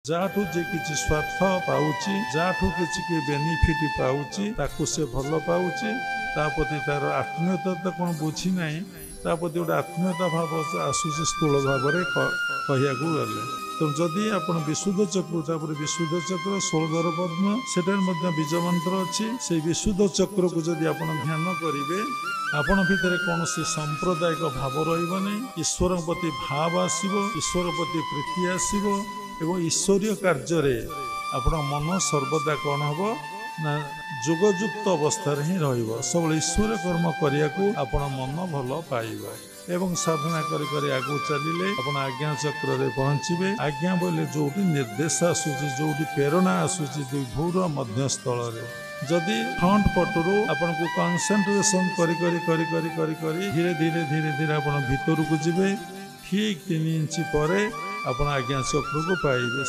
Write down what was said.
जाठू जे किसी स्वार्थ पाउची जाठू किसी के बेनिफिट पाउची ताकू से भल पाउची तापति तार आत्मीयता तो कौन बुझी ना तापति गोटे आत्मीयता भाव आसूसी स्थूल भाव में कहया गले तो जदि आप विशुद्ध चक्र विशुद्ध चक्र 16 पद्म से बीज मंत्र अच्छी से विशुद्ध चक्र को जदि आप ध्यान करेंगे आपण भितर कौन सांप्रदायिक भाव रही ईश्वर प्रति भाव आसो ईश्वर प्रति प्रीति आसो एवं ईश्वरीय कार्य आपण मन सर्वदा कौन हम ना जोगयुक्त अवस्था ही सब ईश्वर कर्म करने आपण मन भल पाइबा एवं साधना करी आगू चलिए आपण आज्ञा चक्र रे पहुँचे आज्ञा बोले जो निर्देश आसूची जो प्रेरणा आसूची दुई भूर मध्यस्थल जदि फ्रंट पटरू आपन को कंसंट्रेशन करी करी करी करी करी करी धीरे धीरे धीरे धीरे आपण भीतर को जिबे ठीक 3 इंच पर आपण आज्ञा चक्र को पाइबे।